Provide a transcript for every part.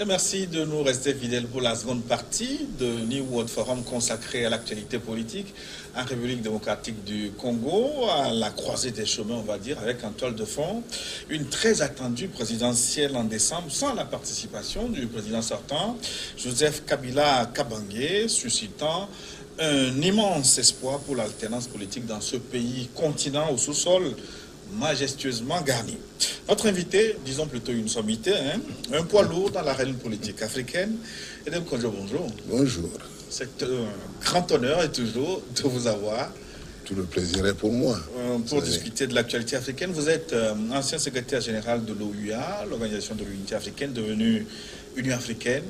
Et merci de nous rester fidèles pour la seconde partie de New World Forum consacrée à l'actualité politique en République démocratique du Congo, à la croisée des chemins, on va dire, avec en toile de fond une très attendue présidentielle en décembre sans la participation du président sortant, Joseph Kabila Kabange, suscitant un immense espoir pour l'alternance politique dans ce pays continent au sous-sol majestueusement garni. Notre invité, disons plutôt une sommité, un poids lourd dans l'arène politique africaine. Edem Kodjo, bonjour. Bonjour. C'est un grand honneur et toujours de vous avoir. Tout le plaisir est pour moi. Pour discuter de l'actualité africaine. Vous êtes ancien secrétaire général de l'OUA, l'Organisation de l'Unité africaine, devenue Union africaine.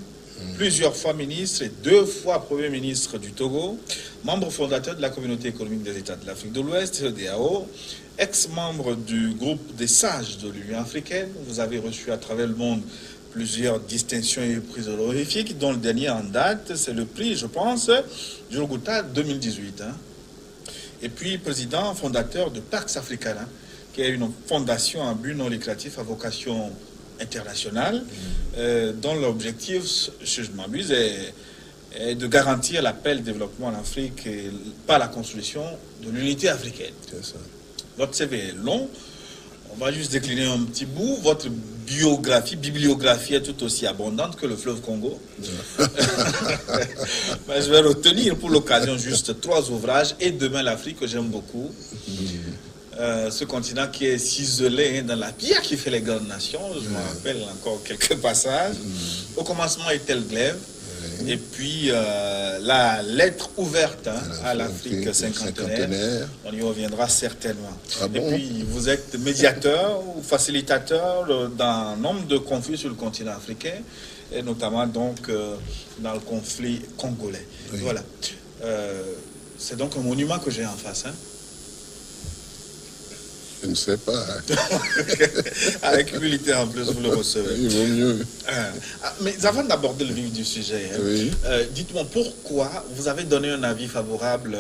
Plusieurs fois ministre et 2 fois Premier ministre du Togo, membre fondateur de la Communauté économique des États de l'Afrique de l'Ouest, CEDEAO, ex-membre du groupe des sages de l'Union africaine. Vous avez reçu à travers le monde plusieurs distinctions et prix honorifiques, dont le dernier en date, c'est le prix, je pense, Djurgouta 2018. Et puis président fondateur de Pax Africana, qui est une fondation à but non lucratif à vocation internationale, dont l'objectif, si je m'abuse, est de garantir la paix et le développement en Afrique par la construction de l'unité africaine. C'est ça. Votre CV est long, on va juste décliner un petit bout. Votre bibliographie est tout aussi abondante que le fleuve Congo. Je vais retenir pour l'occasion juste 3 ouvrages, et Demain l'Afrique, que j'aime beaucoup. Ce continent qui est ciselé dans la pierre qui fait les grandes nations. Je me rappelle encore quelques passages. Au commencement était le glaive. Et puis la lettre ouverte à l'Afrique cinquantenaire. On y reviendra certainement. Et puis vous êtes médiateur ou facilitateur dans un nombre de conflits sur le continent africain, et notamment donc dans le conflit congolais. Oui. Voilà. C'est donc un monument que j'ai en face. Je ne sais pas. Avec humilité en plus, vous le recevez. Il vaut mieux. Mais avant d'aborder le vif du sujet, dites-moi pourquoi vous avez donné un avis favorable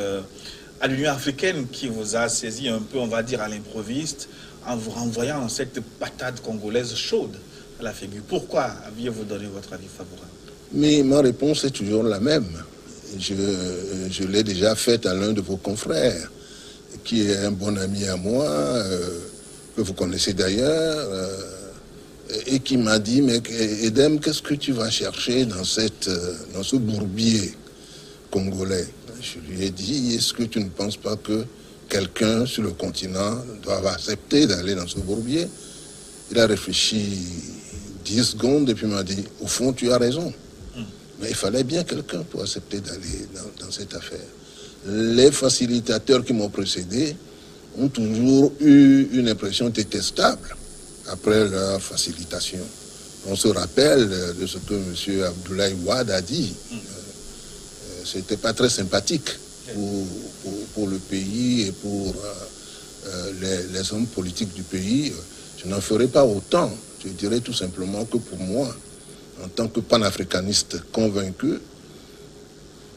à l'Union africaine qui vous a saisi un peu, on va dire, à l'improviste, en vous renvoyant cette patate congolaise chaude à la figure. Pourquoi aviez-vous donné votre avis favorable? Mais ma réponse est toujours la même. Je l'ai déjà faite à l'un de vos confrères, qui est un bon ami à moi, que vous connaissez d'ailleurs, et qui m'a dit, mais Edem, qu'est-ce que tu vas chercher dans ce bourbier congolais? Je lui ai dit, est-ce que tu ne penses pas que quelqu'un sur le continent doit accepter d'aller dans ce bourbier? Il a réfléchi 10 secondes et puis m'a dit, au fond, tu as raison. Mais il fallait bien quelqu'un pour accepter d'aller dans cette affaire. Les facilitateurs qui m'ont précédé ont toujours eu une impression détestable après leur facilitation. On se rappelle de ce que M. Abdoulaye Wade a dit. C'était pas très sympathique pour le pays et pour les hommes politiques du pays. Je n'en ferai pas autant. Je dirais tout simplement que pour moi, en tant que panafricaniste convaincu,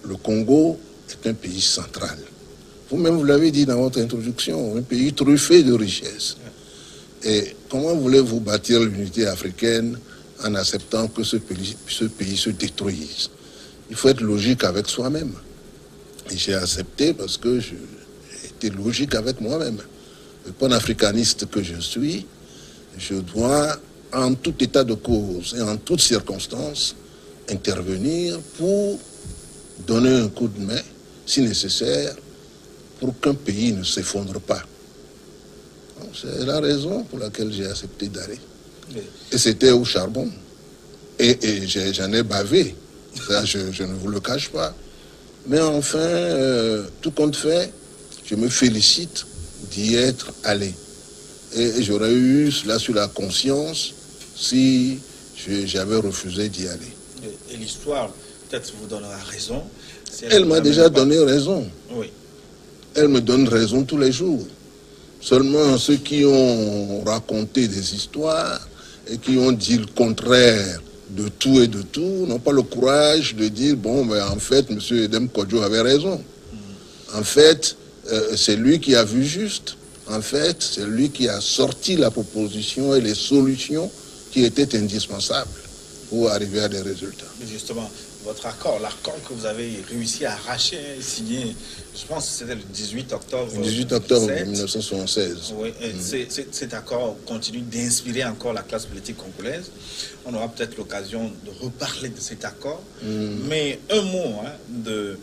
le Congo est un pays central. Vous-même, vous l'avez dit dans votre introduction, un pays truffé de richesses. Et comment voulez-vous bâtir l'unité africaine en acceptant que ce pays se détruise? Il faut être logique avec soi-même. Et j'ai accepté parce que j'ai été logique avec moi-même. Le panafricaniste que je suis, je dois, en tout état de cause et en toutes circonstances, intervenir pour donner un coup de main, si nécessaire, pour qu'un pays ne s'effondre pas. C'est la raison pour laquelle j'ai accepté d'aller. Et c'était au charbon. Et j'en ai bavé. Ça, je ne vous le cache pas. Mais enfin, tout compte fait, je me félicite d'y être allé. Et j'aurais eu cela sur la conscience si j'avais refusé d'y aller. Et l'histoire, peut-être vous donnera raison. Elle m'a déjà donné raison. Oui. Elle me donne raison tous les jours. Seulement ceux qui ont raconté des histoires et qui ont dit le contraire de tout et de tout n'ont pas le courage de dire, bon, ben, en fait, M. Edem Kodjo avait raison. En fait, c'est lui qui a vu juste. En fait, c'est lui qui a sorti la proposition et les solutions qui étaient indispensables. pour arriver à des résultats. Mais justement, votre accord, l'accord que vous avez réussi à arracher, signer, je pense que c'était le 18 octobre 1976. Oui, cet accord continue d'inspirer encore la classe politique congolaise. On aura peut-être l'occasion de reparler de cet accord. Mais un mot de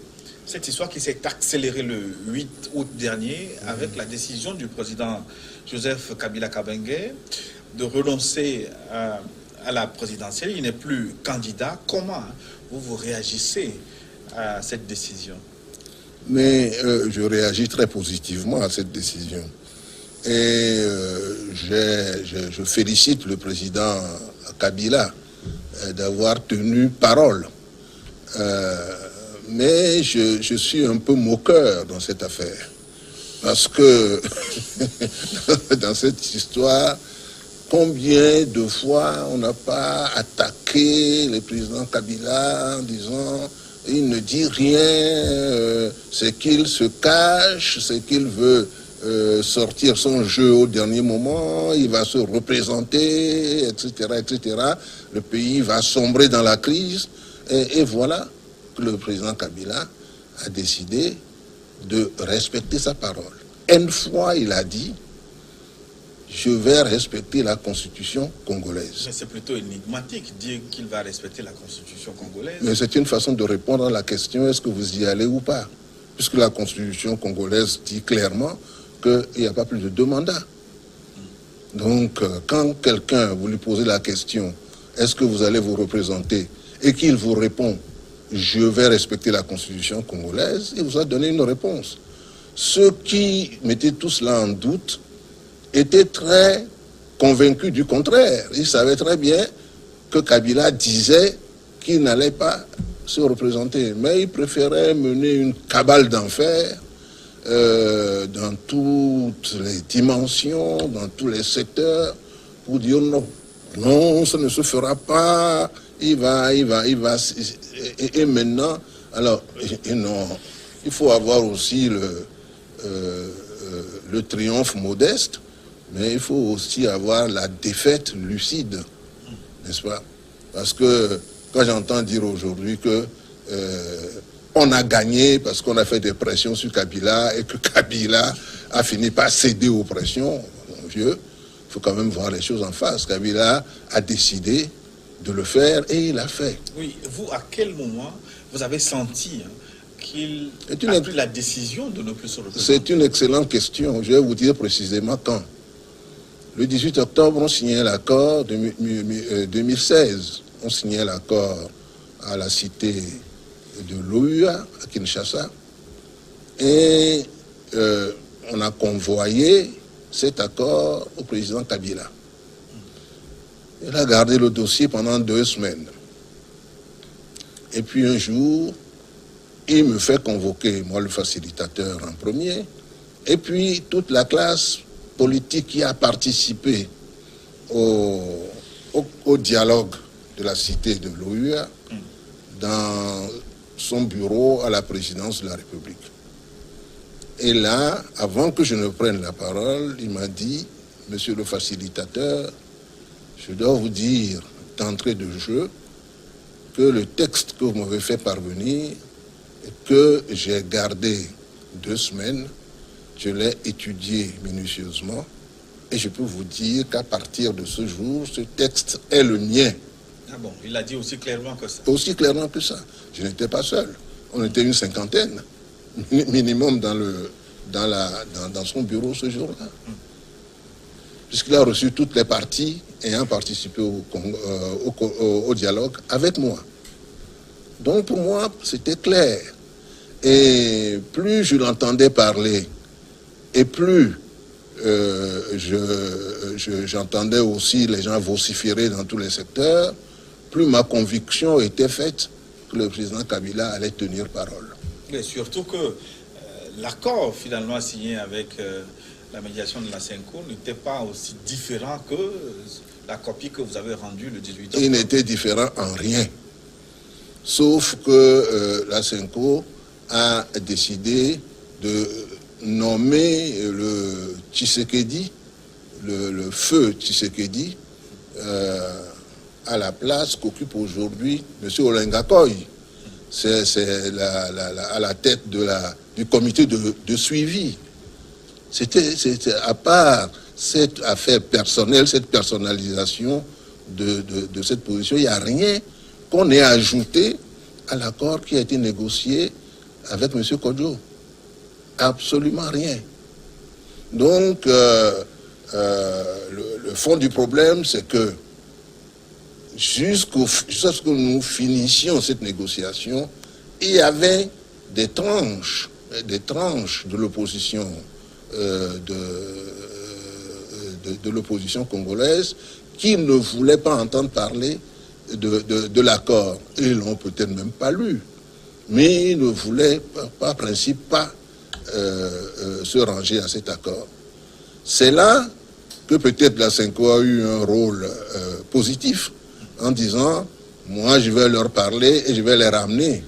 cette histoire qui s'est accélérée le 8 août dernier avec la décision du président Joseph Kabila Kabange de renoncer à la présidentielle. Il n'est plus candidat. Comment vous réagissez à cette décision? Mais je réagis très positivement à cette décision. Et je félicite le président Kabila d'avoir tenu parole. Mais je suis un peu moqueur dans cette affaire. Parce que dans cette histoire, combien de fois on n'a pas attaqué le président Kabila en disant il ne dit rien, c'est qu'il se cache, c'est qu'il veut sortir son jeu au dernier moment, il va se représenter, etc., etc. Le pays va sombrer dans la crise. Et voilà que le président Kabila a décidé de respecter sa parole. Une fois, il a dit je vais respecter la constitution congolaise. Mais c'est plutôt énigmatique, dire qu'il va respecter la constitution congolaise. Mais c'est une façon de répondre à la question, est-ce que vous y allez ou pas? Puisque la constitution congolaise dit clairement qu'il n'y a pas plus de 2 mandats. Donc, quand quelqu'un, vous lui posez la question, est-ce que vous allez vous représenter? Et qu'il vous répond, je vais respecter la constitution congolaise, il vous a donné une réponse. Ceux qui mettaient tout cela en doute était très convaincu du contraire. Il savait très bien que Kabila disait qu'il n'allait pas se représenter. Mais il préférait mener une cabale d'enfer dans toutes les dimensions, dans tous les secteurs, pour dire non, non, ça ne se fera pas, il va. Et maintenant, alors, non, il faut avoir aussi le triomphe modeste. Mais il faut aussi avoir la défaite lucide, n'est-ce pas? Parce que quand j'entends dire aujourd'hui que on a gagné parce qu'on a fait des pressions sur Kabila et que Kabila a fini par céder aux pressions, mon vieux, il faut quand même voir les choses en face. Kabila a décidé de le faire et il l'a fait. Oui, vous, à quel moment vous avez senti qu'il a pris la décision de ne plus se représenter? C'est une excellente question. Je vais vous dire précisément quand. Le 18 octobre, on signait l'accord de 2016. On signait l'accord à la cité de l'OUA, à Kinshasa. Et on a convoyé cet accord au président Kabila. Il a gardé le dossier pendant 2 semaines. Et puis un jour, il me fait convoquer, moi le facilitateur en premier, et puis toute la classe politique qui a participé au dialogue de la cité de l'OUA dans son bureau à la présidence de la République. Et là, avant que je ne prenne la parole, il m'a dit, monsieur le facilitateur, je dois vous dire d'entrée de jeu que le texte que vous m'avez fait parvenir et que j'ai gardé 2 semaines, je l'ai étudié minutieusement et je peux vous dire qu'à partir de ce jour, ce texte est le mien. Ah bon, il a dit aussi clairement que ça. Aussi clairement que ça. Je n'étais pas seul. On était une 50aine, minimum dans son bureau ce jour-là. Puisqu'il a reçu toutes les parties ayant participé au dialogue avec moi. Donc pour moi, c'était clair. Et plus je l'entendais parler, et plus j'entendais aussi les gens vociférer dans tous les secteurs, plus ma conviction était faite que le président Kabila allait tenir parole. Mais surtout que l'accord finalement signé avec la médiation de la CENCO n'était pas aussi différent que la copie que vous avez rendue le 18 octobre. Il n'était différent en rien. Sauf que la CENCO a décidé de nommer le Tshisekedi, le feu Tshisekedi, à la place qu'occupe aujourd'hui M. Olenga Koy. C'est à la tête du comité de suivi. C'était à part cette affaire personnelle, cette personnalisation de cette position, il n'y a rien qu'on ait ajouté à l'accord qui a été négocié avec M. Kodjo. Absolument rien. Donc, le fond du problème, c'est que jusqu'à ce que nous finissions cette négociation, il y avait des tranches de l'opposition de l'opposition congolaise qui ne voulaient pas entendre parler de l'accord. Ils l'ont peut-être même pas lu, mais ils ne voulaient par principe pas se ranger à cet accord. C'est là que peut-être la Cinco a eu un rôle positif en disant « moi je vais leur parler et je vais les ramener ».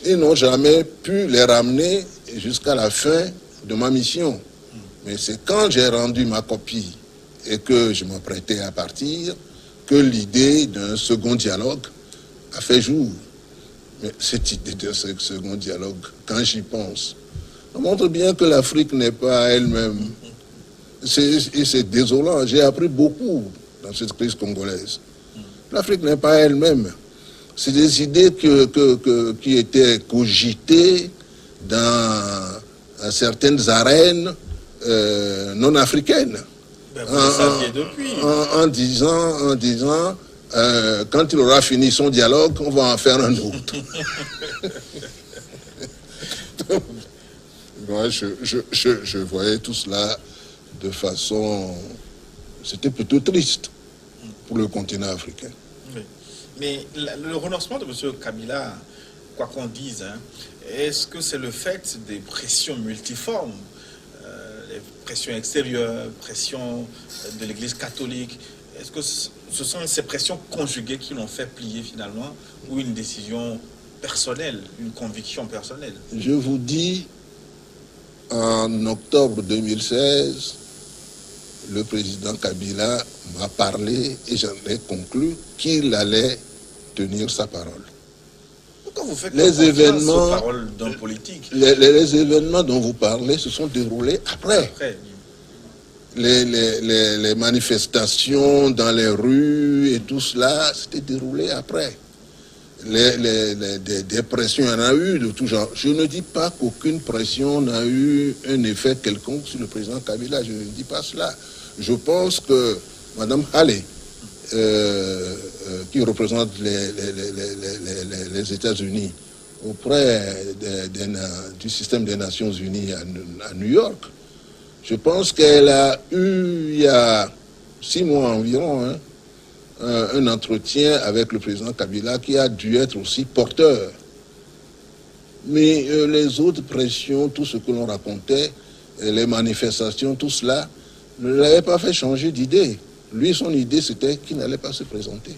Ils n'ont jamais pu les ramener jusqu'à la fin de ma mission. Mais c'est quand j'ai rendu ma copie et que je m'apprêtais à partir que l'idée d'un second dialogue a fait jour. Mais cette idée d'un second dialogue, quand j'y pense, ça montre bien que l'Afrique n'est pas elle-même. C'est désolant. J'ai appris beaucoup dans cette crise congolaise. L'Afrique n'est pas elle-même. C'est des idées qui étaient cogitées dans certaines arènes non africaines. Ben, vous le saviez depuis. En disant quand il aura fini son dialogue, on va en faire un autre. Donc, moi, je voyais tout cela de façon... C'était plutôt triste pour le continent africain. Oui. Mais le renoncement de M. Kabila, quoi qu'on dise, hein, est-ce que c'est le fait des pressions multiformes, les pressions extérieures, pressions de l'Église catholique? Est-ce que ce sont ces pressions conjuguées qui l'ont fait plier finalement, ou une décision personnelle, une conviction personnelle? Je vous dis, en octobre 2016, le président Kabila m'a parlé et j'en ai conclu qu'il allait tenir sa parole. Pourquoi vous faites les événements, aux paroles d'un politique? Les événements dont vous parlez se sont déroulés après. Les manifestations dans les rues et tout cela s'était déroulé après. Des pressions, il y en a eu de tout genre. Je ne dis pas qu'aucune pression n'a eu un effet quelconque sur le président Kabila. Je ne dis pas cela. Je pense que Mme Halley, qui représente les États-Unis auprès du système des Nations Unies à New York, je pense qu'elle a eu, il y a 6 mois environ, un entretien avec le président Kabila qui a dû être aussi porteur. Mais les autres pressions, tout ce que l'on racontait, les manifestations, tout cela, ne l'avait pas fait changer d'idée. Lui, son idée, c'était qu'il n'allait pas se présenter.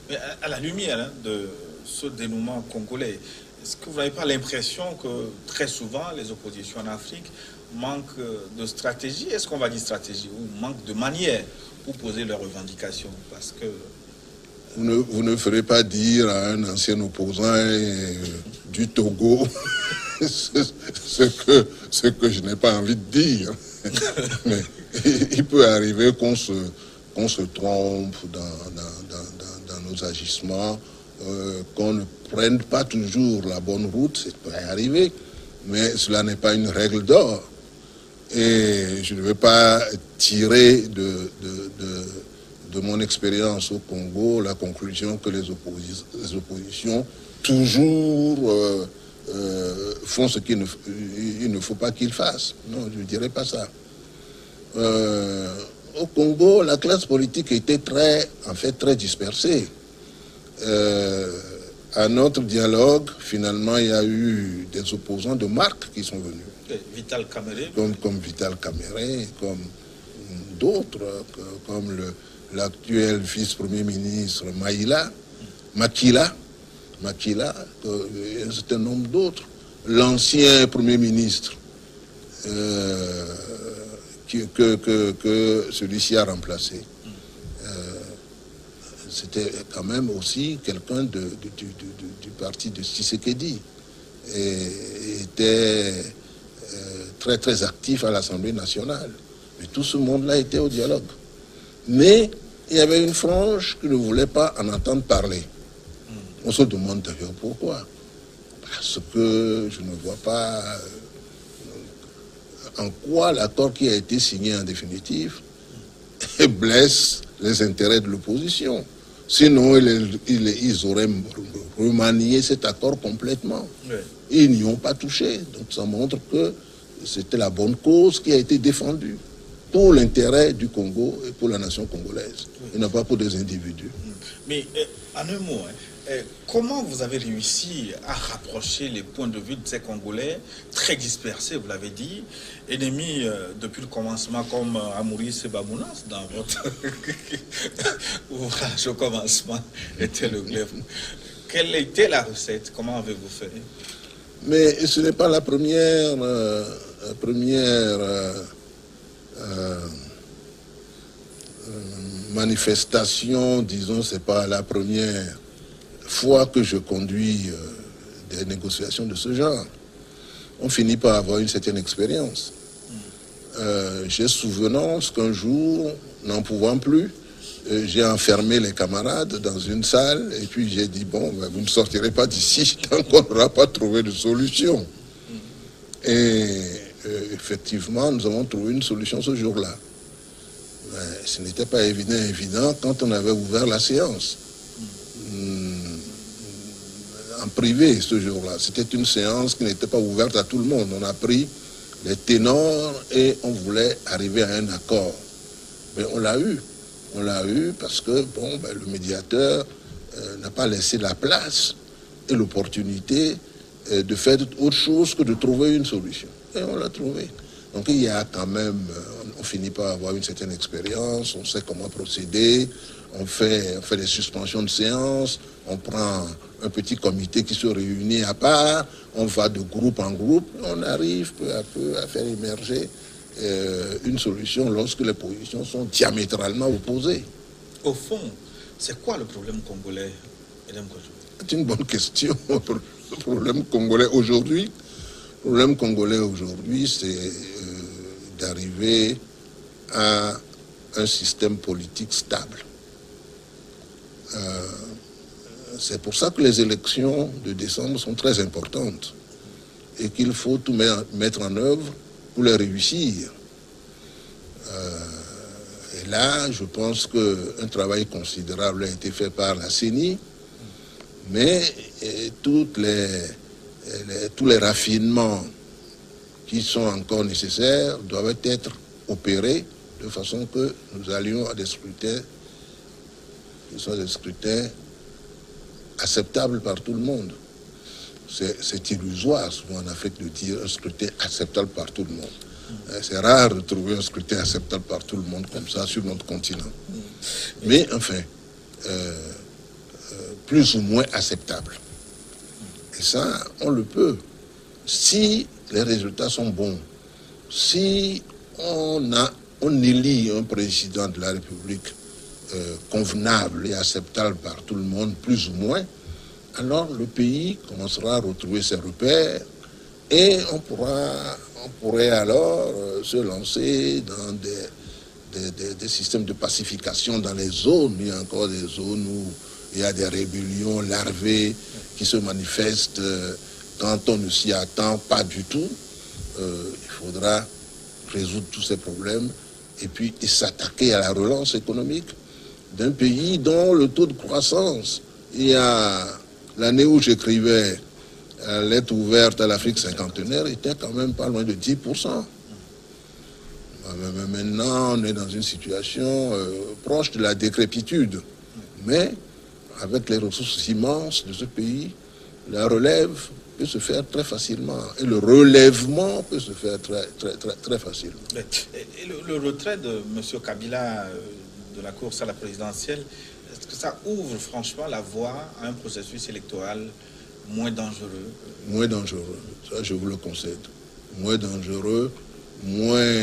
Mais à la lumière de ce dénouement congolais, est-ce que vous n'avez pas l'impression que très souvent, les oppositions en Afrique manquent de stratégie? Est-ce qu'on va dire stratégie ou manque de manière pour poser leurs revendications? Parce que... Vous ne ferez pas dire à un ancien opposant du Togo ce que je n'ai pas envie de dire. Mais il peut arriver qu'on se trompe dans nos agissements, qu'on ne prenne pas toujours la bonne route, c'est peut arriver, mais cela n'est pas une règle d'or. Et je ne veux pas tirer de mon expérience au Congo la conclusion que les oppositions toujours font ce qu'il ne faut pas qu'ils fassent. Non, je ne dirais pas ça. Au Congo, la classe politique était très dispersée. À notre dialogue, finalement, il y a eu des opposants de marque qui sont venus. Vital Kamere. Comme Vital Kamere, comme d'autres, comme l'actuel vice-premier ministre Makila, et un certain nombre d'autres. L'ancien premier ministre que celui-ci a remplacé. c'était quand même aussi quelqu'un du parti de Tshisekedi et était très très actif à l'Assemblée nationale. Mais tout ce monde-là était au dialogue. Mais il y avait une frange qui ne voulait pas en entendre parler. On se demande d'ailleurs pourquoi. Parce que je ne vois pas en quoi l'accord qui a été signé en définitive blesse les intérêts de l'opposition. Sinon, ils auraient remanié cet accord complètement. Oui. Ils n'y ont pas touché. Donc ça montre que c'était la bonne cause qui a été défendue pour l'intérêt du Congo et pour la nation congolaise. Oui. Et non pas pour des individus. Mais en un mot, comment vous avez réussi à rapprocher les points de vue de ces Congolais très dispersés, vous l'avez dit, ennemis depuis le commencement comme Maurice Babounas dans votre ouvrage au commencement était le glaive. Quelle était la recette? Comment avez-vous fait? Mais ce n'est pas la première manifestation, disons, c'est pas la première fois que je conduis des négociations de ce genre. On finit par avoir une certaine expérience. J'ai souvenance qu'un jour, n'en pouvant plus, j'ai enfermé les camarades dans une salle et puis j'ai dit, bon, vous ne sortirez pas d'ici tant qu'on n'aura pas trouvé de solution. Et effectivement, nous avons trouvé une solution ce jour-là. Mais ce n'était pas évident quand on avait ouvert la séance. En privé ce jour-là. C'était une séance qui n'était pas ouverte à tout le monde. On a pris les ténors et on voulait arriver à un accord. Mais on l'a eu. On l'a eu parce que le médiateur n'a pas laissé la place et l'opportunité de faire autre chose que de trouver une solution. Et on l'a trouvé. Donc il y a quand même, on finit par avoir une certaine expérience, on sait comment procéder, on fait des suspensions de séance, on prend un petit comité qui se réunit à part, on va de groupe en groupe, on arrive peu à peu à faire émerger une solution lorsque les positions sont diamétralement opposées. Au fond, c'est quoi le problème congolais, Madame Kodjo? C'est une bonne question. Le problème congolais aujourd'hui, c'est d'arriver à un système politique stable. C'est pour ça que les élections de décembre sont très importantes et qu'il faut tout mettre en œuvre pour les réussir. Et là, je pense qu'un travail considérable a été fait par la CENI, mais tous les raffinements qui sont encore nécessaires doivent être opérés de façon que nous allions à des scrutins qui soient des scrutins acceptables par tout le monde. C'est illusoire souvent en Afrique de dire un scrutin acceptable par tout le monde. C'est rare de trouver un scrutin acceptable par tout le monde comme ça sur notre continent. Mais enfin, plus ou moins acceptable. Et ça, on le peut. Si les résultats sont bons, si on élit un président de la République convenable et acceptable par tout le monde, plus ou moins, alors le pays commencera à retrouver ses repères et on pourrait alors se lancer dans des systèmes de pacification dans les zones. Il y a encore des zones où il y a des rébellions larvées qui se manifestent quand on ne s'y attend pas du tout. Il faudra résoudre tous ces problèmes et puis s'attaquer à la relance économique d'un pays dont le taux de croissance, il y a l'année où j'écrivais lettre ouverte à l'Afrique cinquantenaire, était quand même pas loin de 10%. Mais maintenant, on est dans une situation proche de la décrépitude. Mais avec les ressources immenses de ce pays, la relève peut se faire très facilement. Et le relèvement peut se faire très facilement. Et le retrait de M. Kabila de la course à la présidentielle, est-ce que ça ouvre franchement la voie à un processus électoral moins dangereux? Moins dangereux, ça je vous le concède. Moins dangereux, moins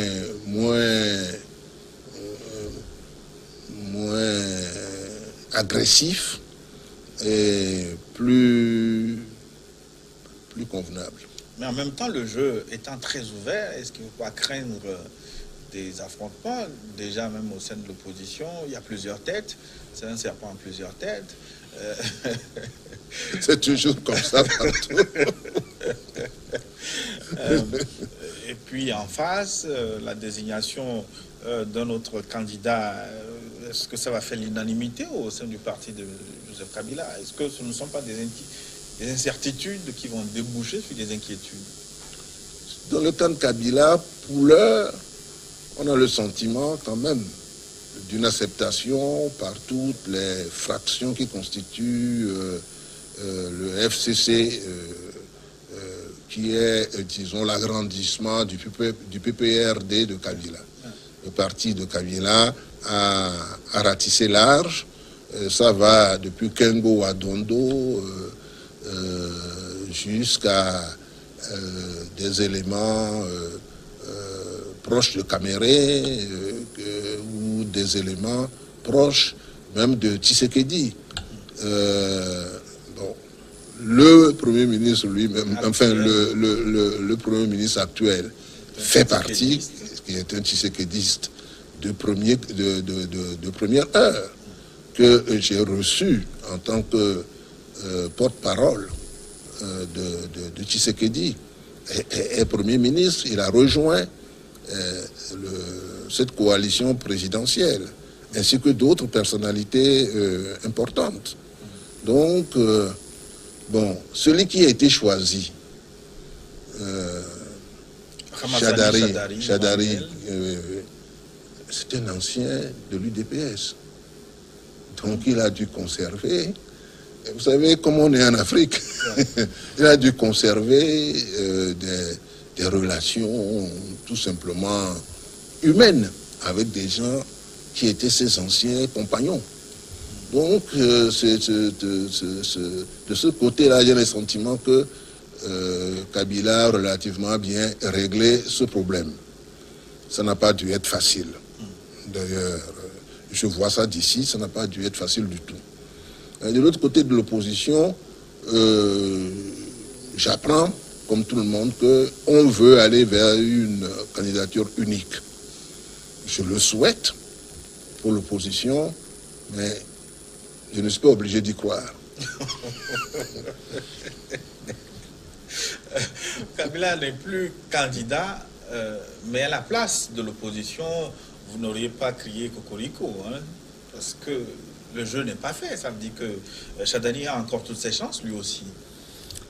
agressif et plus convenable. Mais en même temps, le jeu étant très ouvert, est-ce qu'il ne faut pas craindre des affrontements? Déjà, même au sein de l'opposition, il y a plusieurs têtes. C'est un serpent en plusieurs têtes. C'est toujours comme ça partout. Et puis en face, la désignation d'un autre candidat, est-ce que ça va faire l'unanimité au sein du parti de Joseph Kabila? Est-ce que ce ne sont pas des incertitudes qui vont déboucher sur des inquiétudes? Dans le cas de Kabila, pour l'heure, on a le sentiment quand même d'une acceptation par toutes les fractions qui constituent le FCC, qui est, disons, l'agrandissement du PPRD de Kabila. Le parti de Kabila a ratissé large. Ça va depuis Kengo à Dondo jusqu'à des éléments proches de Caméré ou des éléments proches même de Tshisekedi. Bon, le Premier ministre lui-même, enfin le Premier ministre actuel fait partie, qui est un Tshisekediste de première heure, que j'ai reçu en tant que porte-parole de Tshisekedi. Et Premier ministre, il a rejoint cette coalition présidentielle, ainsi que d'autres personnalités importantes. Donc, bon, celui qui a été choisi, Chadari, c'est un ancien de l'UDPS. Donc, il a dû conserver. Vous savez comment on est en Afrique. Il a dû conserver des relations tout simplement humaines avec des gens qui étaient ses anciens compagnons. Donc, de ce côté-là, j'ai le sentiment que Kabila a relativement bien réglé ce problème. Ça n'a pas dû être facile. D'ailleurs, je vois ça d'ici, ça n'a pas dû être facile du tout. De l'autre côté de l'opposition, j'apprends, comme tout le monde, qu'on veut aller vers une candidature unique. Je le souhaite pour l'opposition, mais je ne suis pas obligé d'y croire. Kabila n'est plus candidat, mais à la place de l'opposition, vous n'auriez pas crié cocorico, hein, parce que le jeu n'est pas fait. Ça veut dire que Chadani a encore toutes ses chances, lui aussi.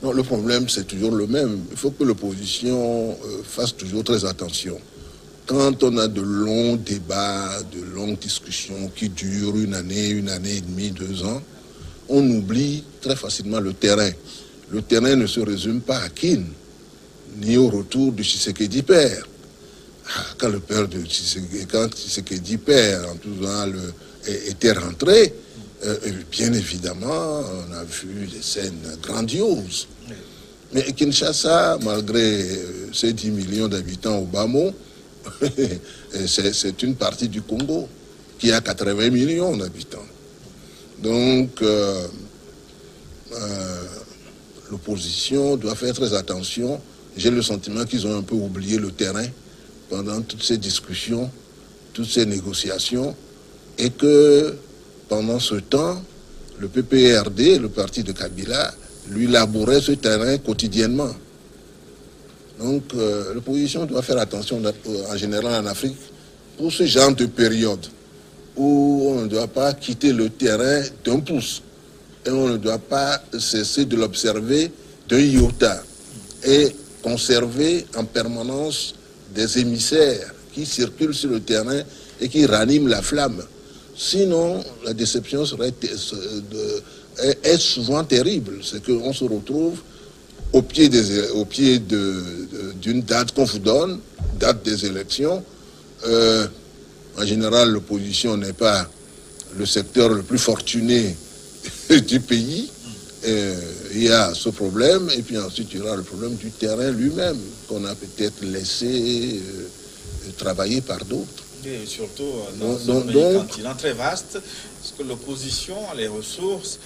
Non, le problème, c'est toujours le même. Il faut que l'opposition fasse toujours très attention. Quand on a de longs débats, de longues discussions qui durent une année et demie, 2 ans, on oublie très facilement le terrain. Le terrain ne se résume pas à Kin, ni au retour de Tshisekedi père. Quand le père de Tshisekedi, quand Tshisekedi père, en tout cas, était rentré, bien évidemment, on a vu des scènes grandioses. Mais Kinshasa, malgré ses 10 millions d'habitants au bas-mot, c'est une partie du Congo qui a 80 millions d'habitants. Donc, l'opposition doit faire très attention. J'ai le sentiment qu'ils ont un peu oublié le terrain pendant toutes ces discussions, toutes ces négociations, et que pendant ce temps, le PPRD, le parti de Kabila, lui labourait ce terrain quotidiennement. Donc, l'opposition doit faire attention, en général en Afrique, pour ce genre de période où on ne doit pas quitter le terrain d'un pouce et on ne doit pas cesser de l'observer d'un iota et conserver en permanence des émissaires qui circulent sur le terrain et qui raniment la flamme. Sinon, la déception est souvent terrible. C'est qu'on se retrouve au pied d'une date qu'on vous donne, date des élections. En général, l'opposition n'est pas le secteur le plus fortuné du pays. Il y a ce problème, et puis ensuite il y aura le problème du terrain lui-même, qu'on a peut-être laissé travailler par d'autres. Et surtout dans un continent très vaste, parce que l'opposition a les ressources,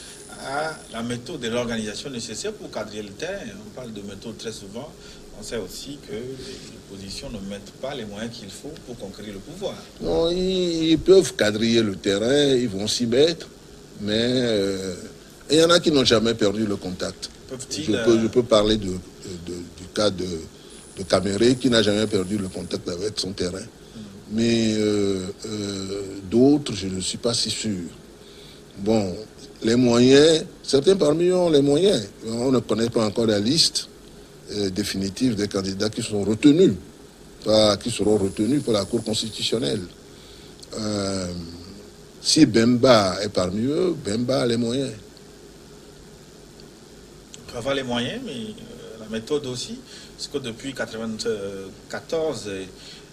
a la méthode de l'organisation nécessaire pour cadrer le terrain. On parle de méthode très souvent. On sait aussi que l'opposition ne met pas les moyens qu'il faut pour conquérir le pouvoir. Non, ils peuvent quadriller le terrain, ils vont s'y mettre, mais il y en a qui n'ont jamais perdu le contact. Je peux parler du cas de Caméré qui n'a jamais perdu le contact avec son terrain. Mais d'autres, je ne suis pas si sûr. Bon, les moyens, certains parmi eux ont les moyens. On ne connaît pas encore la liste définitive des candidats qui sont retenus, qui seront retenus pour la Cour constitutionnelle. Si Bemba est parmi eux, Bemba a les moyens. On peut avoir les moyens, mais la méthode aussi, parce que depuis 1994,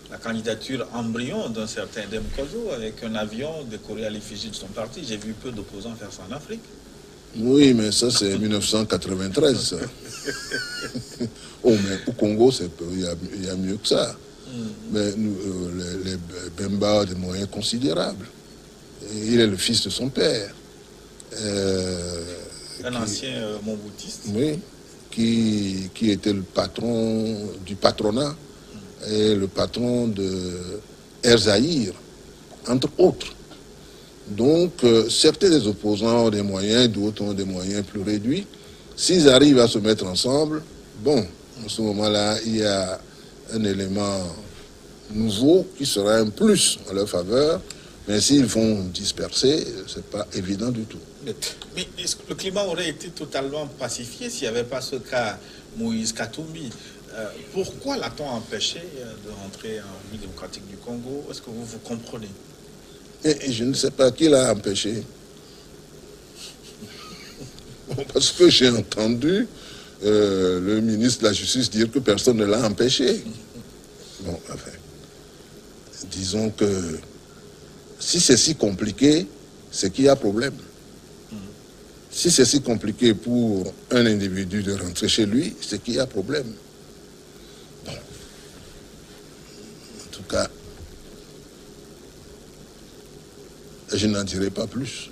la candidature embryon d'un certain Dem Kojo avec un avion décoré à l'effigie de son parti, j'ai vu peu d'opposants faire ça en Afrique. Oui, mais ça c'est 1993. Ça. Oh, mais au Congo, il y a mieux que ça. Mais les Bemba ont des moyens considérables. Il est le fils de son père. Un ancien Moboutiste. Oui, qui était le patron du patronat et le patron de Erzaïr, entre autres. Donc, certains des opposants ont des moyens, d'autres ont des moyens plus réduits. S'ils arrivent à se mettre ensemble, bon, en ce moment-là, il y a un élément nouveau qui sera un plus en leur faveur. Mais s'ils vont disperser, ce n'est pas évident du tout. Mais est-ce que le climat aurait été totalement pacifié s'il n'y avait pas ce cas Moïse Katumbi? Pourquoi l'a-t-on empêché de rentrer en République démocratique du Congo? Est-ce que vous comprenez? Et je ne sais pas qui l'a empêché. Parce que j'ai entendu le ministre de la Justice dire que personne ne l'a empêché. Bon, enfin, disons que si c'est si compliqué, c'est qu'il y a problème. Si c'est si compliqué pour un individu de rentrer chez lui, c'est qu'il y a problème. Bon. En tout cas, je n'en dirai pas plus.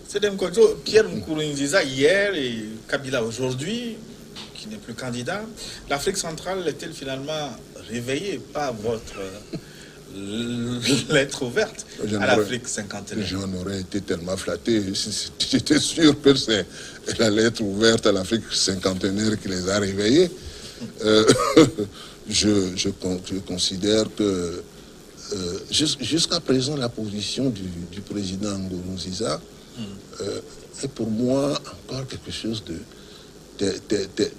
C'est Dem Kojo, Pierre Nkurunziza hier et Kabila aujourd'hui, qui n'est plus candidat. L'Afrique centrale est-elle finalement réveillée par votre lettre ouverte à l'Afrique cinquantenaire? J'en aurais été tellement flatté. J'étais sûr que c'est la lettre ouverte à l'Afrique cinquantenaire qui les a réveillés. Je considère que jusqu'à présent, la position du président Nkurunziza est pour moi encore quelque chose de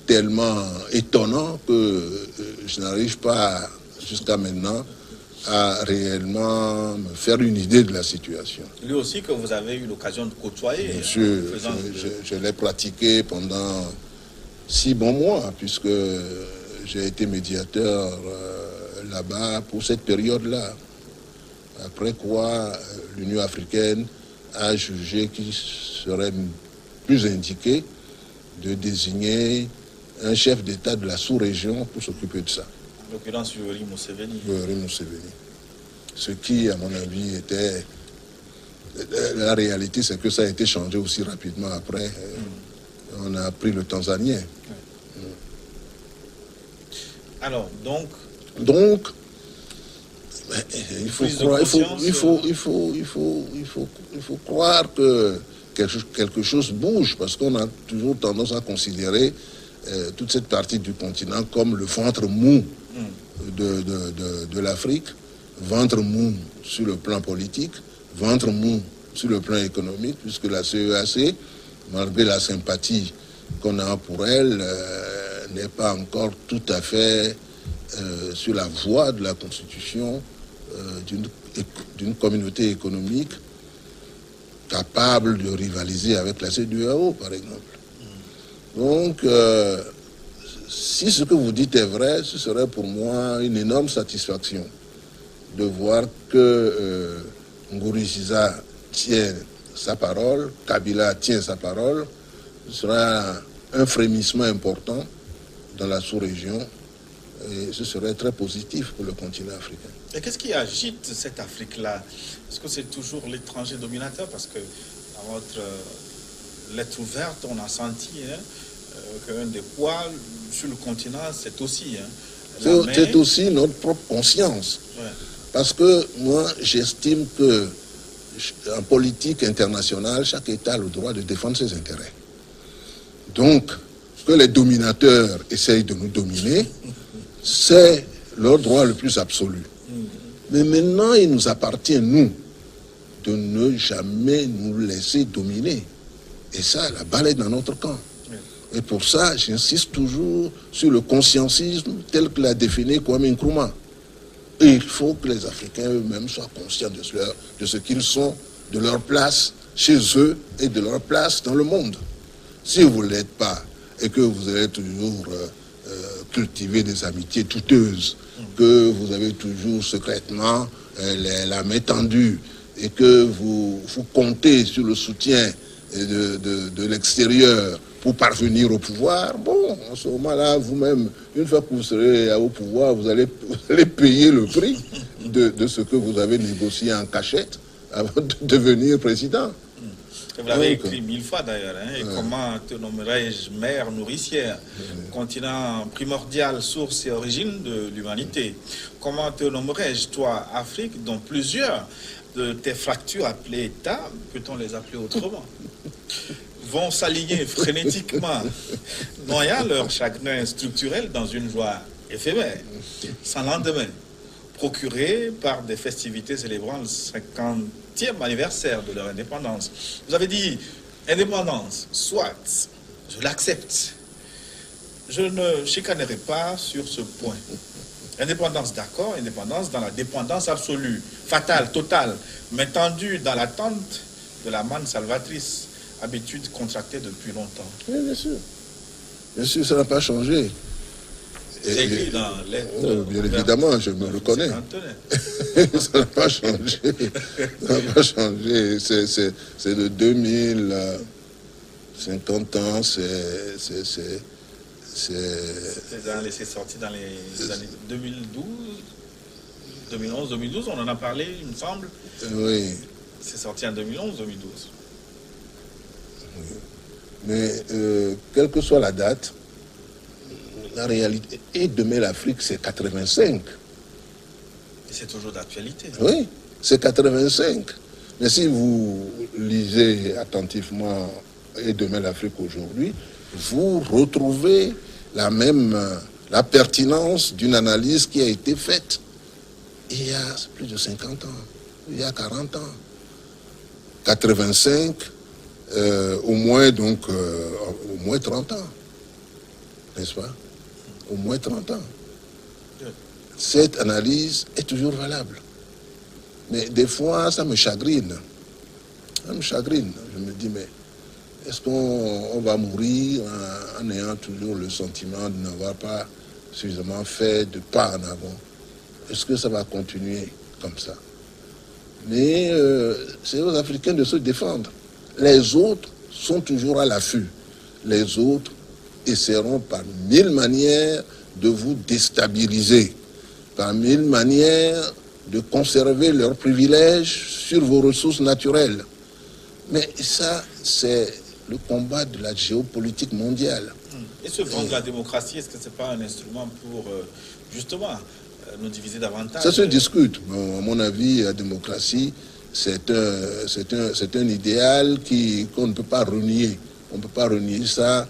tellement étonnant que je n'arrive pas jusqu'à maintenant à réellement me faire une idée de la situation. Lui aussi que vous avez eu l'occasion de côtoyer. Bien sûr, je l'ai pratiqué pendant 6 bons mois, puisque j'ai été médiateur là-bas pour cette période-là. Après quoi, l'Union africaine a jugé qu'il serait plus indiqué de désigner un chef d'État de la sous-région pour s'occuper de ça. En l'occurrence, Yoweri Museveni. Yoweri Museveni. Ce qui, à mon avis, était... La réalité, c'est que ça a été changé aussi rapidement après. On a pris le Tanzanien. Alors, donc, il faut croire que quelque chose bouge, parce qu'on a toujours tendance à considérer toute cette partie du continent comme le ventre mou de l'Afrique, ventre mou sur le plan politique, ventre mou sur le plan économique, puisque la CEAC, malgré la sympathie qu'on a pour elle, n'est pas encore tout à fait sur la voie de la constitution d'une communauté économique capable de rivaliser avec la CEDEAO, par exemple. Donc, si ce que vous dites est vrai, ce serait pour moi une énorme satisfaction de voir que Nkurunziza tient sa parole, Kabila tient sa parole. Ce sera un frémissement important dans la sous-région Et ce serait très positif pour le continent africain. Et qu'est-ce qui agite cette Afrique-là? Est-ce que c'est toujours l'étranger dominateur? Parce que dans votre lettre ouverte, on a senti qu'un des poids sur le continent, c'est aussi... c'est aussi notre propre conscience. Ouais. Parce que moi, j'estime que en politique internationale, chaque État a le droit de défendre ses intérêts. Donc, que les dominateurs essayent de nous dominer, c'est leur droit le plus absolu. Mais maintenant, il nous appartient, nous, de ne jamais nous laisser dominer. Et ça, la balle est dans notre camp. Et pour ça, j'insiste toujours sur le conscientisme tel que l'a défini Kwame Nkrumah. Et il faut que les Africains eux-mêmes soient conscients de ce qu'ils sont, de leur place chez eux et de leur place dans le monde. Si vous ne l'êtes pas et que vous allez toujours cultiver des amitiés douteuses, que vous avez toujours secrètement la main tendue et que vous comptez sur le soutien de l'extérieur pour parvenir au pouvoir, bon, en ce moment-là, vous-même, une fois que vous serez au pouvoir, vous allez payer le prix de ce que vous avez négocié en cachette avant de devenir président. Vous l'avez écrit 1000 fois d'ailleurs. Et comment te nommerais-je mère nourricière, continent primordial, source et origine de l'humanité? Comment te nommerais-je, toi, Afrique, dont plusieurs de tes fractures appelées États, peut-on les appeler autrement, vont s'aligner frénétiquement, noyant leur chagrin structurel dans une joie éphémère, sans lendemain, procurée par des festivités célébrant le 50e anniversaire de leur indépendance. Vous avez dit, indépendance, soit, je l'accepte. Je ne chicanerai pas sur ce point. Indépendance, d'accord, indépendance dans la dépendance absolue, fatale, totale, mais tendue dans l'attente de la manne salvatrice, habitude contractée depuis longtemps. Oui, bien sûr. Bien sûr, ça n'a pas changé. C'est écrit dans l'aide. Bien évidemment, je me reconnais. Ça n'a pas changé. Ça n'a pas changé. C'est de 2050 ans, c'est sorti dans les années 2012, 2011, 2012, on en a parlé, il me semble. Oui. C'est sorti en 2011, 2012. Oui. Mais quelle que soit la date, la réalité, et demain l'Afrique, c'est 85. Et c'est toujours d'actualité. Oui, c'est 85. Mais si vous lisez attentivement et demain l'Afrique aujourd'hui, vous retrouvez la pertinence d'une analyse qui a été faite il y a plus de 50 ans, il y a 40 ans. 85, au moins 30 ans, n'est-ce pas? Au moins 30 ans. Cette analyse est toujours valable. Mais des fois, ça me chagrine. Ça me chagrine. Je me dis, mais est-ce qu'on va mourir en ayant toujours le sentiment de n'avoir pas suffisamment fait de pas en avant? Est-ce que ça va continuer comme ça? Mais c'est aux Africains de se défendre. Les autres sont toujours à l'affût. Les autres essaieront par 1000 manières de vous déstabiliser, par 1000 manières de conserver leurs privilèges sur vos ressources naturelles. Mais ça, c'est le combat de la géopolitique mondiale. Et ce vent de la démocratie, est-ce que ce n'est pas un instrument pour, justement, nous diviser davantage? Ça se discute. Bon, à mon avis, la démocratie, c'est un idéal qu'on ne peut pas renier. On ne peut pas renier ça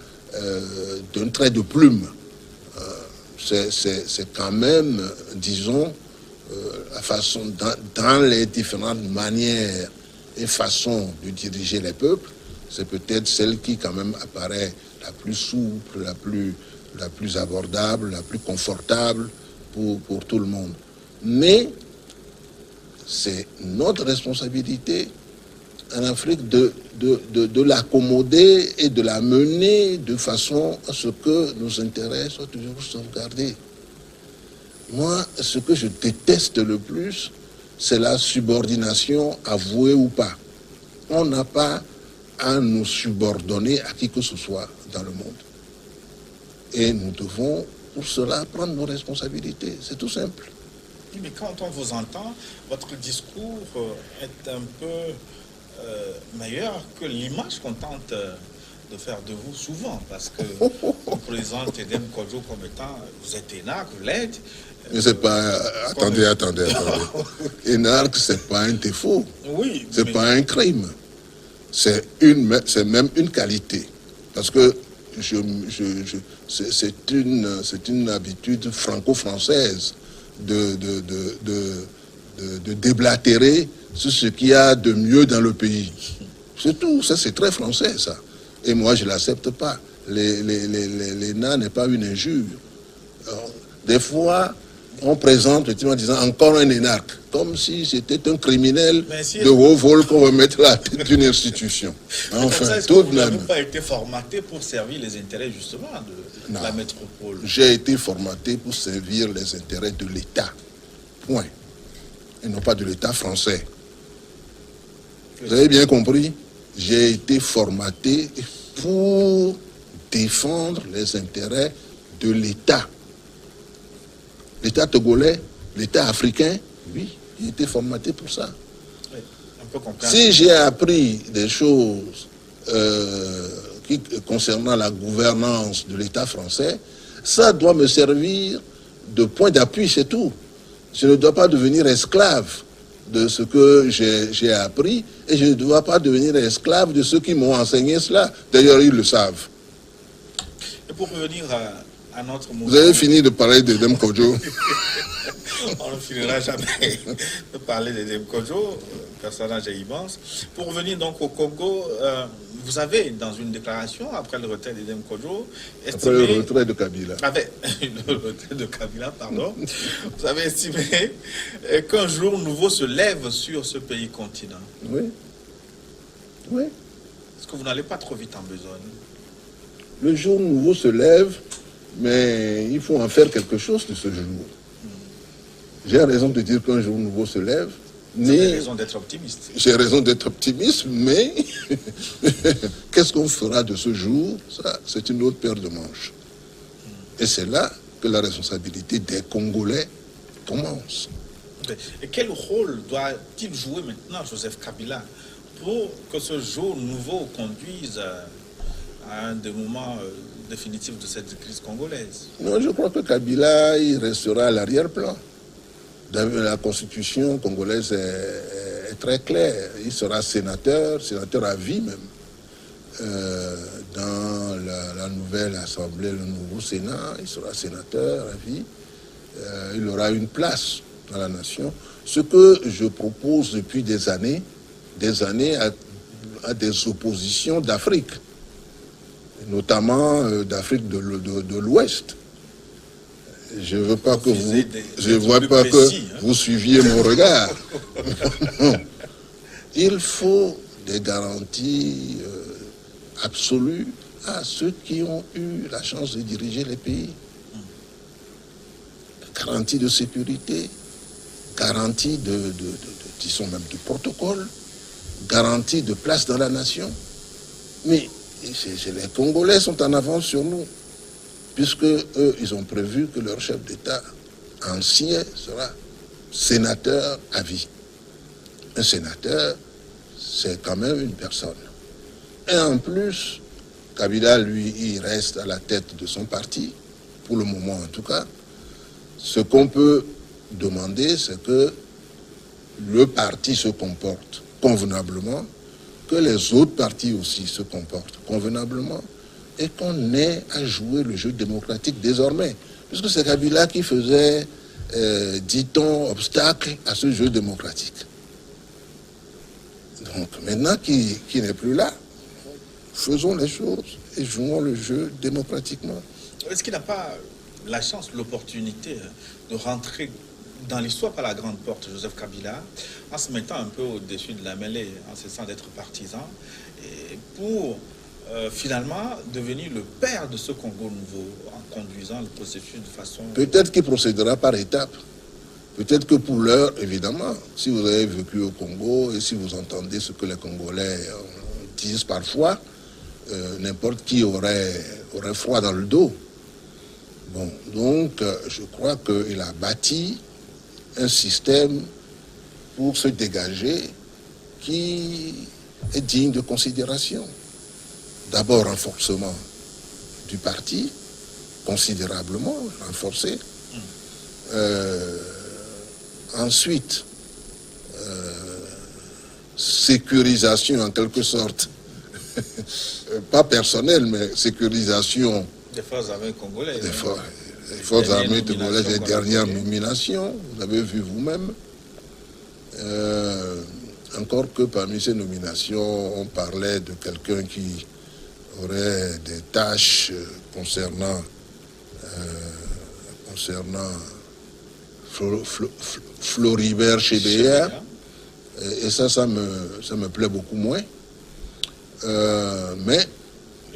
d'un trait de plume. C'est quand même, disons, la façon, dans les différentes manières et façons de diriger les peuples, c'est peut-être celle qui quand même apparaît la plus souple, la plus abordable, la plus confortable pour tout le monde. Mais c'est notre responsabilité en Afrique de l'accommoder et de la mener de façon à ce que nos intérêts soient toujours sauvegardés. Moi, ce que je déteste le plus, c'est la subordination, avouée ou pas. On n'a pas à nous subordonner à qui que ce soit dans le monde. Et nous devons pour cela prendre nos responsabilités. C'est tout simple. Oui, mais quand on vous entend, votre discours est un peu meilleur que l'image qu'on tente de faire de vous souvent, parce que on présente Edem Kodjo comme étant, vous êtes énarque, vous l'êtes. Mais c'est pas... Attendez. Énarque, c'est pas un défaut. Oui. C'est pas un crime. C'est même une qualité. Parce que c'est une habitude franco-française de déblatérer sur ce qu'il y a de mieux dans le pays. C'est tout. Ça, c'est très français, ça. Et moi, je ne l'accepte pas. L'ENA n'est pas une injure. Alors, des fois, on présente en disant encore un énarque, comme si c'était un criminel de haut vol qu'on va mettre à la tête d'une institution. Enfin, tout de même. Vous n'avez pas été formaté pour servir les intérêts justement de la métropole. J'ai été formaté pour servir les intérêts de l'État. Point. Et non pas de l'État français. Vous avez bien compris? J'ai été formaté pour défendre les intérêts de l'État. L'État togolais, l'État africain, oui, j'ai été formaté pour ça. Oui, un peu si j'ai appris des choses concernant la gouvernance de l'État français, ça doit me servir de point d'appui, c'est tout. Je ne dois pas devenir esclave de ce que j'ai appris et je ne dois pas devenir esclave de ceux qui m'ont enseigné cela. D'ailleurs, ils le savent. Et pour revenir à notre mouvement... Vous avez fini de parler d'Edem Kodjo. On ne finira jamais de parler d'Edem Kodjo, personnage immense. Pour revenir donc au Congo, vous avez, dans une déclaration, après le retrait d'Edem Kodjo, estimé... Après le retrait de Kabila. Le retrait de Kabila, pardon. Vous avez estimé qu'un jour nouveau se lève sur ce pays continent. Oui. Oui. Est-ce que vous n'allez pas trop vite en besogne? Le jour nouveau se lève, mais il faut en faire quelque chose de ce jour. J'ai raison de dire qu'un jour nouveau se lève. J'ai raison d'être optimiste. J'ai raison d'être optimiste, mais qu'est-ce qu'on fera de ce jour? Ça, c'est une autre paire de manches. Et c'est là que la responsabilité des Congolais commence. Et quel rôle doit-il jouer maintenant, Joseph Kabila, pour que ce jour nouveau conduise à un dénouement définitif de cette crise congolaise? Non, je crois que Kabila, il restera à l'arrière-plan. La constitution congolaise est très claire. Il sera sénateur à vie même. Dans la nouvelle assemblée, le nouveau Sénat, il sera sénateur à vie. Il aura une place dans la nation. Ce que je propose depuis des années à des oppositions d'Afrique, notamment d'Afrique de l'Ouest. Je ne veux pas que vous suiviez mon regard. Il faut des garanties absolues à ceux qui ont eu la chance de diriger les pays. Garantie de sécurité, garantie disons même de protocole, garantie de place dans la nation. Mais les Congolais sont en avance sur nous, puisque eux, ils ont prévu que leur chef d'État ancien sera sénateur à vie. Un sénateur, c'est quand même une personne. Et en plus, Kabila, lui, il reste à la tête de son parti, pour le moment en tout cas. Ce qu'on peut demander, c'est que le parti se comporte convenablement, que les autres partis aussi se comportent convenablement, et qu'on ait à jouer le jeu démocratique désormais. Puisque c'est Kabila qui faisait, dit-on, obstacle à ce jeu démocratique. Donc maintenant qu'il n'est plus là, faisons les choses et jouons le jeu démocratiquement. Est-ce qu'il n'a pas la chance, l'opportunité de rentrer dans l'histoire par la grande porte, Joseph Kabila, en se mettant un peu au-dessus de la mêlée, en cessant d'être partisan, et pour finalement devenir le père de ce Congo nouveau, en conduisant le processus de façon... Peut-être qu'il procédera par étapes. Peut-être que pour l'heure, évidemment, si vous avez vécu au Congo et si vous entendez ce que les Congolais disent parfois, n'importe qui aurait froid dans le dos. Bon, donc, je crois qu'il a bâti un système pour se dégager qui est digne de considération. D'abord, renforcement du parti, considérablement renforcé. Ensuite, sécurisation en quelque sorte, pas personnelle, mais sécurisation des forces armées congolaises. Des forces armées congolaises, les dernières nominations, vous avez vu vous-même. Encore que parmi ces nominations, on parlait de quelqu'un qui aurait des tâches concernant Floribert Chebeya. Et ça me plaît beaucoup moins. Mais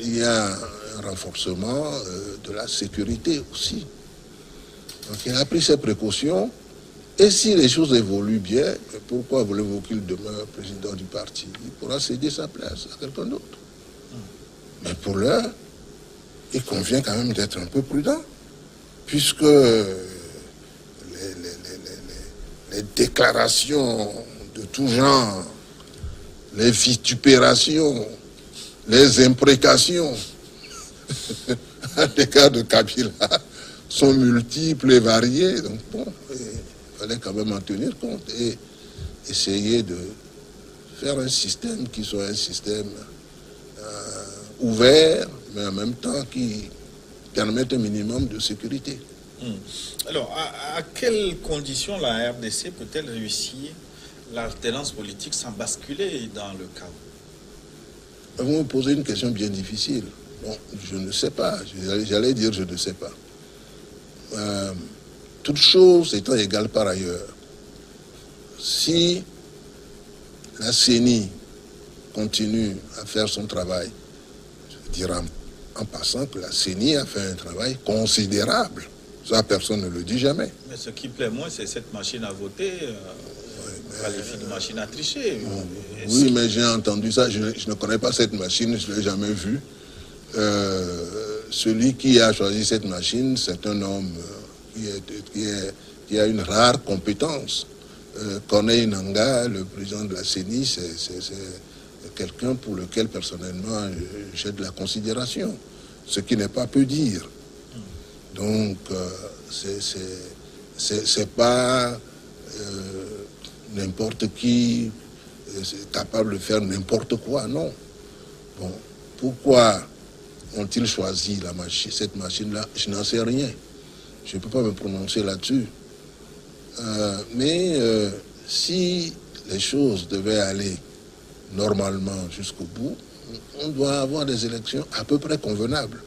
il y a un renforcement de la sécurité aussi. Donc il a pris ses précautions. Et si les choses évoluent bien, pourquoi voulez-vous qu'il demeure président du parti? Il pourra céder sa place à quelqu'un d'autre. Mais pour l'heure, il convient quand même d'être un peu prudent, puisque les déclarations de tout genre, les vitupérations, les imprécations à l'égard de Kabila sont multiples et variées. Donc bon, il fallait quand même en tenir compte et essayer de faire un système qui soit un système ouvert, mais en même temps qui permette un minimum de sécurité. Alors, à quelles conditions la RDC peut-elle réussir l'alternance politique sans basculer dans le chaos? Vous me posez une question bien difficile. Bon, je ne sais pas. J'allais dire je ne sais pas. Toutes choses étant égales par ailleurs, si la CENI continue à faire son travail, je veux dire en passant que la CENI a fait un travail considérable. Ça, personne ne le dit jamais. Mais ce qui plaît moins, c'est cette machine à voter, qualifiée de machine à tricher. Oui, mais j'ai entendu ça. Je ne connais pas cette machine, je ne l'ai jamais vue. Celui qui a choisi cette machine, c'est un homme qui a une rare compétence. Corneille Nangaa, le président de la CENI, c'est quelqu'un pour lequel, personnellement, j'ai de la considération. Ce qui n'est pas peu dire. Donc, c'est pas n'importe qui capable de faire n'importe quoi, non. Bon, pourquoi ont-ils choisi cette machine-là? Je n'en sais rien. Je ne peux pas me prononcer là-dessus. Mais si les choses devaient aller normalement jusqu'au bout, on doit avoir des élections à peu près convenables.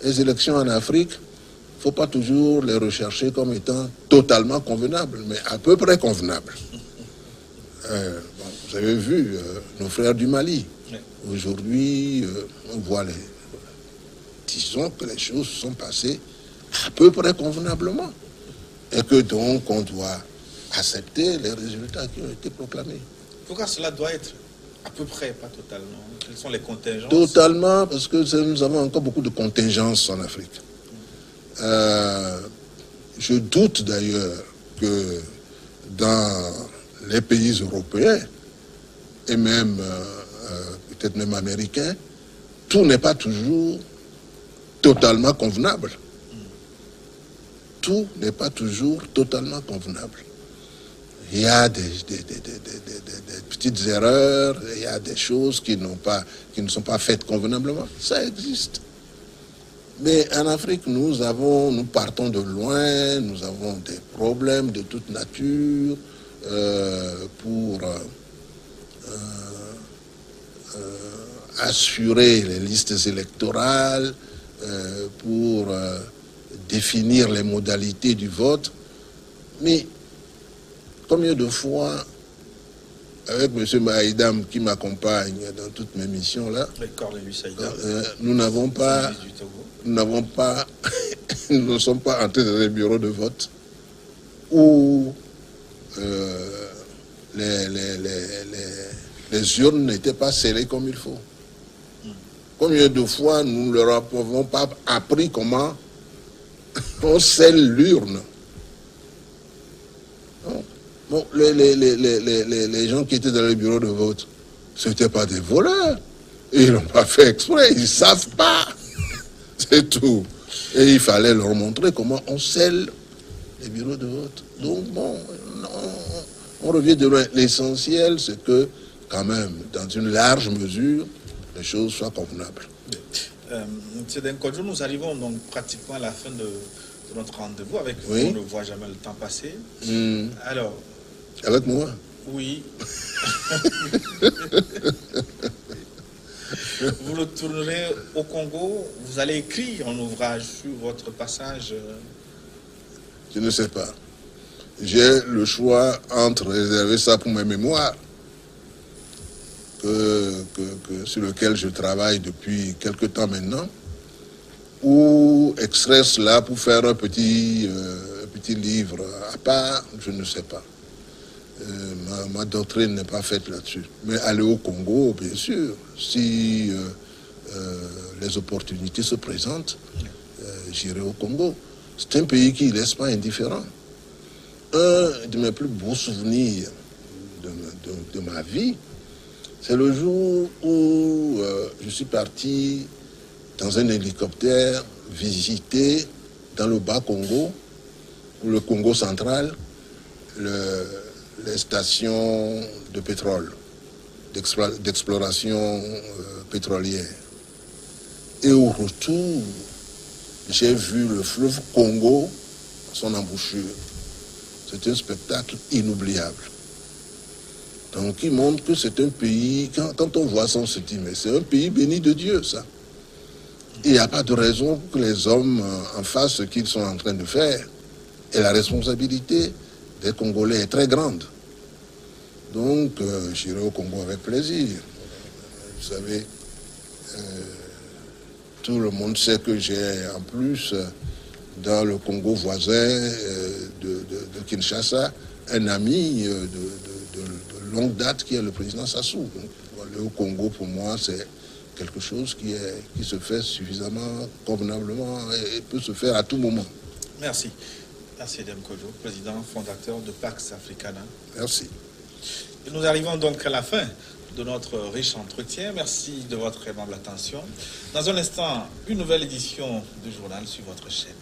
Les élections en Afrique, il ne faut pas toujours les rechercher comme étant totalement convenables, mais à peu près convenables. Vous avez vu nos frères du Mali. Aujourd'hui, on voit disons que les choses sont passées à peu près convenablement. Et que donc on doit accepter les résultats qui ont été proclamés. Pourquoi cela doit être à peu près, pas totalement? Quelles sont les contingences? Totalement, parce que nous avons encore beaucoup de contingences en Afrique. Je doute d'ailleurs que dans les pays européens, et même peut-être même américains, tout n'est pas toujours totalement convenable. Tout n'est pas toujours totalement convenable. Il y a des petites erreurs, il y a des choses qui ne sont pas faites convenablement. Ça existe. Mais en Afrique, nous partons de loin, nous avons des problèmes de toute nature pour assurer les listes électorales, pour définir les modalités du vote. Mais combien de fois, avec M. Maïdam qui m'accompagne dans toutes mes missions là, nous ne sommes pas entrés dans les bureaux de vote où les urnes n'étaient pas scellées comme il faut. Combien de fois nous ne leur avons pas appris comment On scelle l'urne. Bon, les gens qui étaient dans le bureau de vote, ce n'étaient pas des voleurs. Ils ne l'ont pas fait exprès, ils ne savent pas. C'est tout. Et il fallait leur montrer comment on scelle les bureaux de vote. Donc bon, on revient de loin. L'essentiel, c'est que, quand même, dans une large mesure, les choses soient convenables. Monsieur Denkodjo, nous arrivons donc pratiquement à la fin de notre rendez-vous. Avec vous, Oui. on ne voit jamais le temps passer. Alors, avec moi? Oui. Vous retournerez au Congo, vous allez écrire un ouvrage sur votre passage. Je ne sais pas. J'ai le choix entre réserver ça pour mes mémoires, sur lequel je travaille depuis quelque temps maintenant, ou extraire cela pour faire un petit livre à part, je ne sais pas. Ma doctrine n'est pas faite là-dessus. Mais aller au Congo, bien sûr, si les opportunités se présentent, j'irai au Congo. C'est un pays qui ne laisse pas indifférent. Un de mes plus beaux souvenirs de ma vie, c'est le jour où je suis parti dans un hélicoptère visiter dans le Bas-Congo, ou le Congo central, les stations de pétrole, d'exploration pétrolière. Et au retour, j'ai vu le fleuve Congo, son embouchure. C'est un spectacle inoubliable. Donc, il montre que c'est un pays, quand on voit ça, on se dit, mais c'est un pays béni de Dieu, ça. Il n'y a pas de raison que les hommes en fassent ce qu'ils sont en train de faire. Et la responsabilité des Congolais est très grande. Donc, j'irai au Congo avec plaisir. Vous savez, tout le monde sait que j'ai en plus, dans le Congo voisin de Kinshasa, un ami de longue date qui est le président Sassou. Donc, aller au Congo, pour moi, c'est quelque chose qui se fait suffisamment convenablement et peut se faire à tout moment. Merci. Merci, Denkodjo, président fondateur de Pax Africana. Merci. Et nous arrivons donc à la fin de notre riche entretien. Merci de votre aimable attention. Dans un instant, une nouvelle édition du journal sur votre chaîne.